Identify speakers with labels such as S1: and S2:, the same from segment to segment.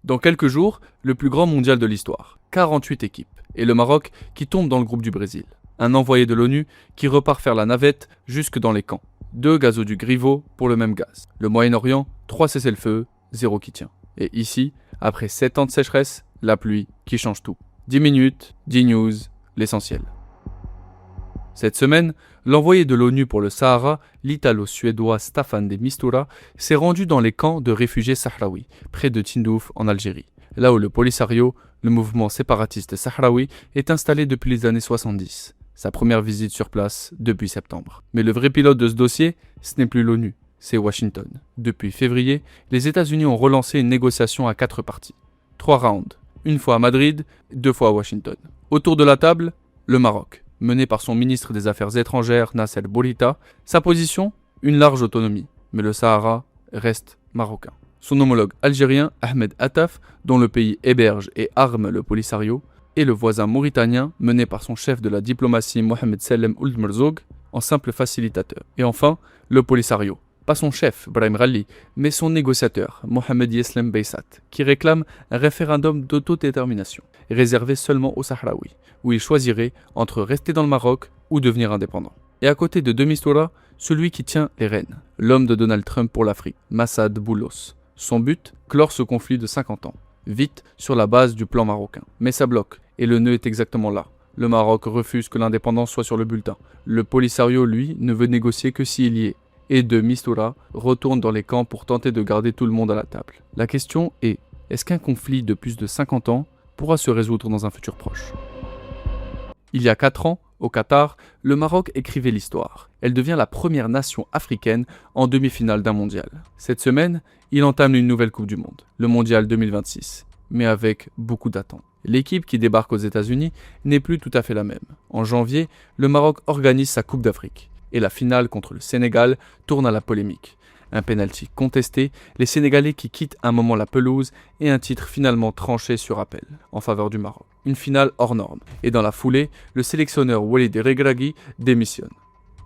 S1: Dans quelques jours, le plus grand mondial de l'histoire. 48 équipes. Et le Maroc qui tombe dans le groupe du Brésil. Un envoyé de l'ONU qui repart faire la navette jusque dans les camps. 2 gazoducs rivaux pour le même gaz. Le Moyen-Orient, 3 cessez-le-feu, 0 qui tient. Et ici, après 7 ans de sécheresse, la pluie qui change tout. 10 minutes, 10 news, l'essentiel. Cette semaine, l'envoyé de l'ONU pour le Sahara, l'italo-suédois Staffan de Mistura, s'est rendu dans les camps de réfugiés sahraouis, près de Tindouf en Algérie, là où le Polisario, le mouvement séparatiste sahraoui, est installé depuis les années 70. Sa première visite sur place depuis septembre. Mais le vrai pilote de ce dossier, ce n'est plus l'ONU, c'est Washington. Depuis février, les États-Unis ont relancé une négociation à 4 parties. 3 rounds, une fois à Madrid, 2 fois à Washington. Autour de la table, le Maroc, mené par son ministre des Affaires étrangères Nasser Bourita. Sa position, une large autonomie, mais le Sahara reste marocain. Son homologue algérien Ahmed Attaf, dont le pays héberge et arme le Polisario, et le voisin mauritanien, mené par son chef de la diplomatie Mohamed Salem Ould Merzoug, en simple facilitateur. Et enfin, le Polisario. Pas son chef, Brahim Ralli, mais son négociateur, Mohamed Yeslem Beysat, qui réclame un référendum d'autodétermination, réservé seulement aux Sahraouis, où il choisirait entre rester dans le Maroc ou devenir indépendant. Et à côté de Mistura, celui qui tient les rênes, l'homme de Donald Trump pour l'Afrique, Massad Boulos. Son but, clore ce conflit de 50 ans, vite sur la base du plan marocain. Mais ça bloque, et le nœud est exactement là. Le Maroc refuse que l'indépendance soit sur le bulletin. Le Polisario, lui, ne veut négocier que s'il y est. Et de Mistura retourne dans les camps pour tenter de garder tout le monde à la table. La question est, est-ce qu'un conflit de plus de 50 ans pourra se résoudre dans un futur proche ? Il y a 4 ans, au Qatar, le Maroc écrivait l'histoire. Elle devient la première nation africaine en demi-finale d'un mondial. Cette semaine, il entame une nouvelle Coupe du Monde, le mondial 2026, mais avec beaucoup d'attentes. L'équipe qui débarque aux États-Unis n'est plus tout à fait la même. En janvier, le Maroc organise sa Coupe d'Afrique. Et la finale contre le Sénégal tourne à la polémique. Un penalty contesté, les Sénégalais qui quittent un moment la pelouse et un titre finalement tranché sur appel, en faveur du Maroc. Une finale hors norme. Et dans la foulée, le sélectionneur Walid Regragui démissionne.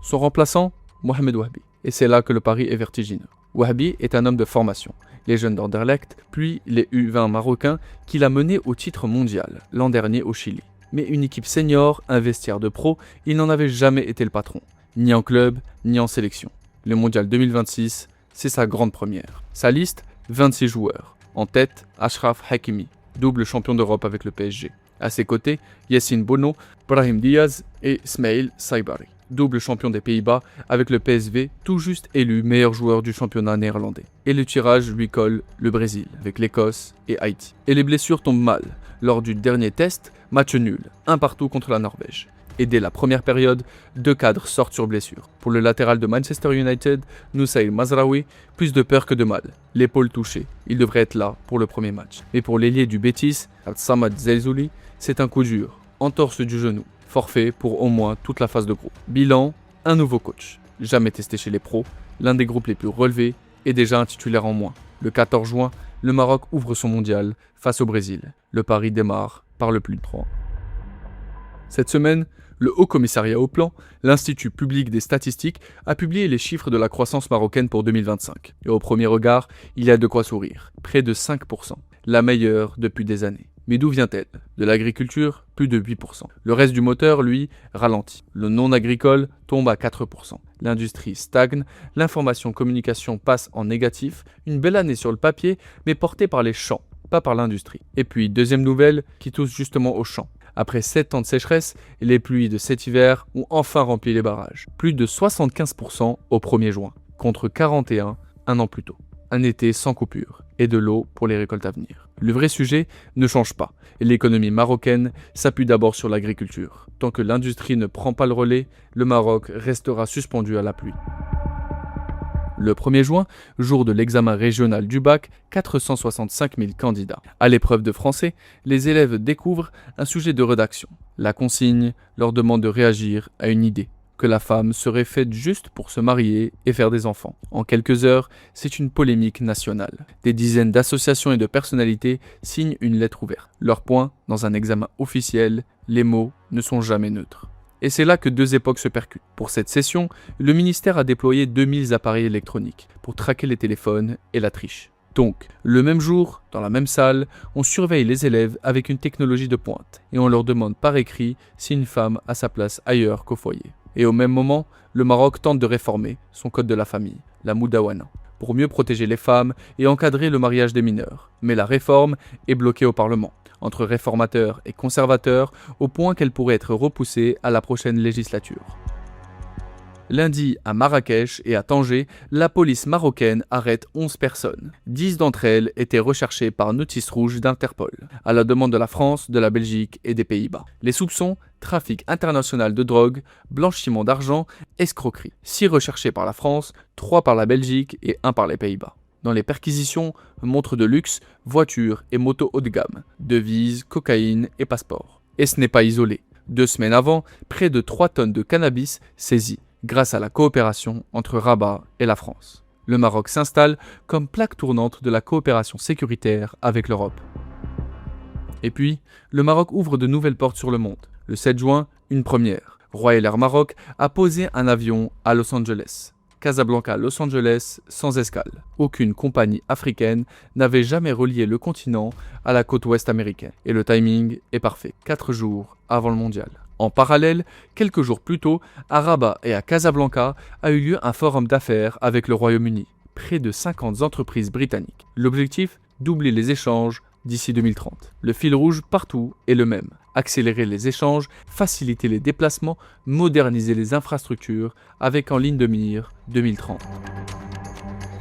S1: Son remplaçant, Mohamed Wahbi. Et c'est là que le pari est vertigineux. Wahbi est un homme de formation. Les jeunes d'Anderlecht, puis les U20 marocains qu'il a menés au titre mondial, l'an dernier au Chili. Mais une équipe senior, un vestiaire de pro, il n'en avait jamais été le patron. Ni en club, ni en sélection. Le mondial 2026, c'est sa grande première. Sa liste, 26 joueurs. En tête, Achraf Hakimi, double champion d'Europe avec le PSG. À ses côtés, Yassine Bono, Brahim Diaz et Smail Saibari, double champion des Pays-Bas avec le PSV, tout juste élu meilleur joueur du championnat néerlandais. Et le tirage lui colle le Brésil, avec l'Écosse et Haïti. Et les blessures tombent mal. Lors du dernier test, match nul, 1 partout contre la Norvège. Et dès la première période, 2 cadres sortent sur blessure. Pour le latéral de Manchester United, Noussaïr Mazraoui, plus de peur que de mal. L'épaule touchée, il devrait être là pour le premier match. Mais pour l'ailier du Betis, Samad Zelzouli, c'est un coup dur, entorse du genou, forfait pour au moins toute la phase de groupe. Bilan, un nouveau coach, jamais testé chez les pros, l'un des groupes les plus relevés et déjà un titulaire en moins. Le 14 juin, le Maroc ouvre son mondial face au Brésil. Le pari démarre par le plus de 3. Cette semaine, le Haut Commissariat au Plan, l'Institut public des statistiques, a publié les chiffres de la croissance marocaine pour 2025. Et au premier regard, il y a de quoi sourire. Près de 5%. La meilleure depuis des années. Mais d'où vient-elle ? De l'agriculture, plus de 8%. Le reste du moteur, lui, ralentit. Le non-agricole tombe à 4%. L'industrie stagne, l'information-communication passe en négatif. Une belle année sur le papier, mais portée par les champs, pas par l'industrie. Et puis, deuxième nouvelle, qui touche justement aux champs. Après 7 ans de sécheresse, les pluies de cet hiver ont enfin rempli les barrages. Plus de 75% au 1er juin, contre 41 un an plus tôt. Un été sans coupure, et de l'eau pour les récoltes à venir. Le vrai sujet ne change pas. L'économie marocaine s'appuie d'abord sur l'agriculture. Tant que l'industrie ne prend pas le relais, le Maroc restera suspendu à la pluie. Le 1er juin, jour de l'examen régional du bac, 465 000 candidats. À l'épreuve de français, les élèves découvrent un sujet de rédaction. La consigne leur demande de réagir à une idée, que la femme serait faite juste pour se marier et faire des enfants. En quelques heures, c'est une polémique nationale. Des dizaines d'associations et de personnalités signent une lettre ouverte. Leur point, dans un examen officiel, les mots ne sont jamais neutres. Et c'est là que 2 époques se percutent. Pour cette session, le ministère a déployé 2000 appareils électroniques pour traquer les téléphones et la triche. Donc, le même jour, dans la même salle, on surveille les élèves avec une technologie de pointe et on leur demande par écrit si une femme a sa place ailleurs qu'au foyer. Et au même moment, le Maroc tente de réformer son code de la famille, la Moudawana, pour mieux protéger les femmes et encadrer le mariage des mineurs. Mais la réforme est bloquée au Parlement, entre réformateurs et conservateurs, au point qu'elle pourrait être repoussée à la prochaine législature. Lundi, à Marrakech et à Tanger, la police marocaine arrête 11 personnes. 10 d'entre elles étaient recherchées par notice rouge d'Interpol, à la demande de la France, de la Belgique et des Pays-Bas. Les soupçons: trafic international de drogue, blanchiment d'argent, escroquerie. 6 recherchés par la France, 3 par la Belgique et 1 par les Pays-Bas. Dans les perquisitions, montres de luxe, voitures et motos haut de gamme, devises, cocaïne et passeports. Et ce n'est pas isolé. 2 semaines avant, près de 3 tonnes de cannabis saisies, grâce à la coopération entre Rabat et la France. Le Maroc s'installe comme plaque tournante de la coopération sécuritaire avec l'Europe. Et puis, le Maroc ouvre de nouvelles portes sur le monde. Le 7 juin, une première. Royal Air Maroc a posé un avion à Los Angeles. Casablanca-Los Angeles sans escale. Aucune compagnie africaine n'avait jamais relié le continent à la côte ouest américaine. Et le timing est parfait, 4 jours avant le mondial. En parallèle, quelques jours plus tôt, à Rabat et à Casablanca a eu lieu un forum d'affaires avec le Royaume-Uni. Près de 50 entreprises britanniques. L'objectif: doubler les échanges d'ici 2030. Le fil rouge partout est le même. Accélérer les échanges, faciliter les déplacements, moderniser les infrastructures avec en ligne de mire 2030.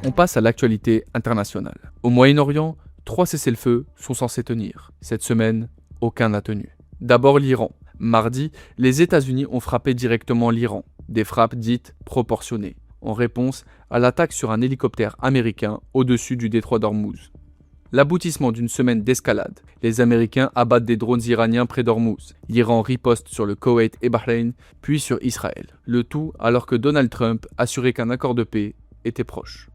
S1: On passe à l'actualité internationale. Au Moyen-Orient, 3 cessez-le-feu sont censés tenir. Cette semaine, aucun n'a tenu. D'abord l'Iran. Mardi, les États-Unis ont frappé directement l'Iran, des frappes dites proportionnées, en réponse à l'attaque sur un hélicoptère américain au-dessus du détroit d'Ormuz. L'aboutissement d'une semaine d'escalade. Les Américains abattent des drones iraniens près d'Ormuz. L'Iran riposte sur le Koweït et Bahreïn, puis sur Israël. Le tout alors que Donald Trump assurait qu'un accord de paix était proche.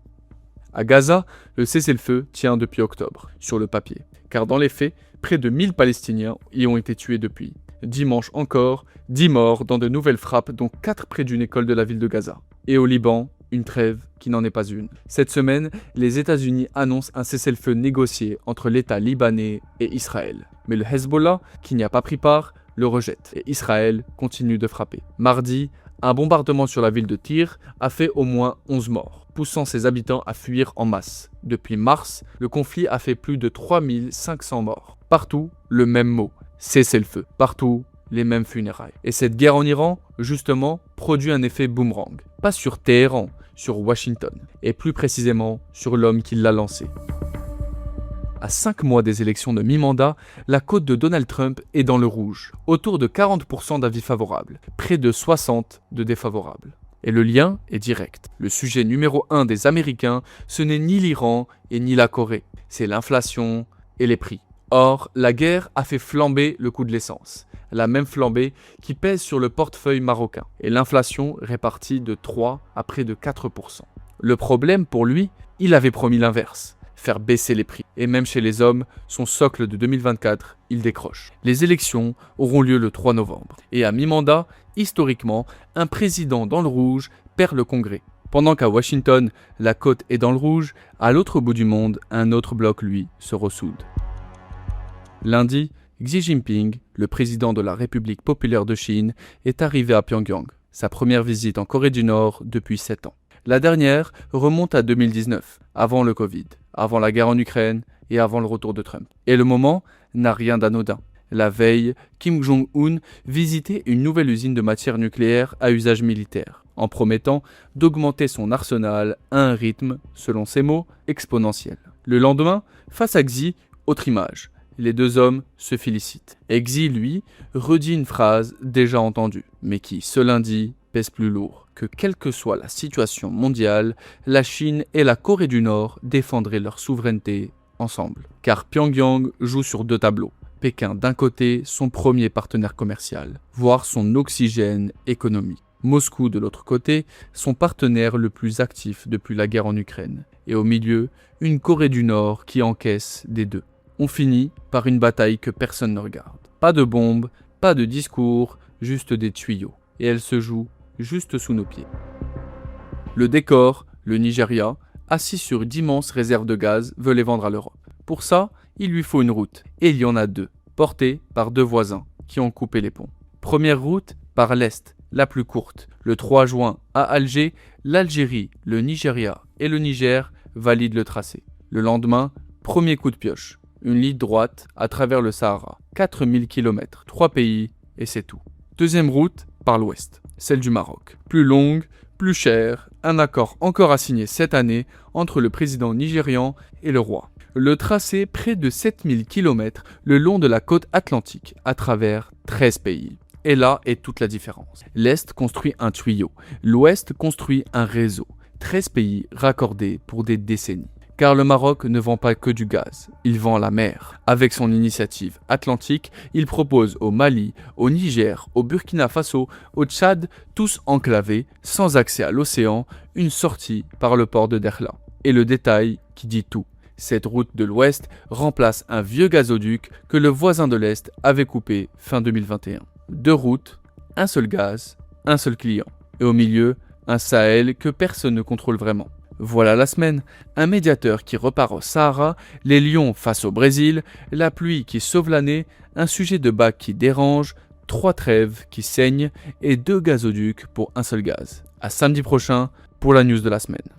S1: À Gaza, le cessez-le-feu tient depuis octobre, sur le papier, car dans les faits, près de 1000 Palestiniens y ont été tués depuis. Dimanche encore, 10 morts dans de nouvelles frappes, dont 4 près d'une école de la ville de Gaza. Et au Liban, une trêve qui n'en est pas une. Cette semaine, les États-Unis annoncent un cessez-le-feu négocié entre l'État libanais et Israël. Mais le Hezbollah, qui n'y a pas pris part, le rejette. Et Israël continue de frapper. Mardi, un bombardement sur la ville de Tyr a fait au moins 11 morts, poussant ses habitants à fuir en masse. Depuis mars, le conflit a fait plus de 3500 morts. Partout, le même mot: cessez-le-feu. Partout, les mêmes funérailles. Et cette guerre en Iran, justement, produit un effet boomerang. Pas sur Téhéran, sur Washington. Et plus précisément, sur l'homme qui l'a lancé. À 5 mois des élections de mi-mandat, la cote de Donald Trump est dans le rouge. Autour de 40% d'avis favorables. Près de 60% de défavorables. Et le lien est direct. Le sujet numéro 1 des Américains, ce n'est ni l'Iran et ni la Corée. C'est l'inflation et les prix. Or, la guerre a fait flamber le coût de l'essence. La même flambée qui pèse sur le portefeuille marocain. Et l'inflation répartie de 3 à près de 4%. Le problème pour lui, il avait promis l'inverse. Faire baisser les prix. Et même chez les hommes, son socle de 2024, il décroche. Les élections auront lieu le 3 novembre. Et à mi-mandat, historiquement, un président dans le rouge perd le Congrès. Pendant qu'à Washington, la cote est dans le rouge, à l'autre bout du monde, un autre bloc, lui, se ressoude. Lundi, Xi Jinping, le président de la République populaire de Chine, est arrivé à Pyongyang, sa première visite en Corée du Nord depuis 7 ans. La dernière remonte à 2019, avant le Covid, avant la guerre en Ukraine et avant le retour de Trump. Et le moment n'a rien d'anodin. La veille, Kim Jong-un visitait une nouvelle usine de matières nucléaires à usage militaire, en promettant d'augmenter son arsenal à un rythme, selon ses mots, exponentiel. Le lendemain, face à Xi, autre image. Les deux hommes se félicitent. Et Xi, lui, redit une phrase déjà entendue, mais qui, ce lundi, pèse plus lourd. Que quelle que soit la situation mondiale, la Chine et la Corée du Nord défendraient leur souveraineté ensemble. Car Pyongyang joue sur 2 tableaux. Pékin d'un côté, son premier partenaire commercial, voire son oxygène économique. Moscou de l'autre côté, son partenaire le plus actif depuis la guerre en Ukraine. Et au milieu, une Corée du Nord qui encaisse des deux. On finit par une bataille que personne ne regarde. Pas de bombes, pas de discours, juste des tuyaux. Et elle se joue juste sous nos pieds. Le décor, le Nigeria, assis sur d'immenses réserves de gaz, veut les vendre à l'Europe. Pour ça, il lui faut une route, et il y en a deux, portées par deux voisins qui ont coupé les ponts. Première route, par l'Est, la plus courte. Le 3 juin, à Alger, l'Algérie, le Nigeria et le Niger valident le tracé. Le lendemain, premier coup de pioche, une ligne droite à travers le Sahara, 4000 km, 3 pays et c'est tout. Deuxième route, par l'ouest, celle du Maroc. Plus longue, plus chère, un accord encore à signer cette année entre le président nigérian et le roi. Le tracé près de 7000 km le long de la côte atlantique à travers 13 pays. Et là est toute la différence. L'Est construit un tuyau, l'Ouest construit un réseau. 13 pays raccordés pour des décennies. Car le Maroc ne vend pas que du gaz, il vend la mer. Avec son initiative atlantique, il propose au Mali, au Niger, au Burkina Faso, au Tchad, tous enclavés, sans accès à l'océan, une sortie par le port de Dakhla. Et le détail qui dit tout. Cette route de l'Ouest remplace un vieux gazoduc que le voisin de l'Est avait coupé fin 2021. 2 routes, un seul gaz, un seul client. Et au milieu, un Sahel que personne ne contrôle vraiment. Voilà la semaine, un médiateur qui repart au Sahara, les lions face au Brésil, la pluie qui sauve l'année, un sujet de bac qui dérange, 3 trêves qui saignent et 2 gazoducs pour un seul gaz. À samedi prochain pour la news de la semaine.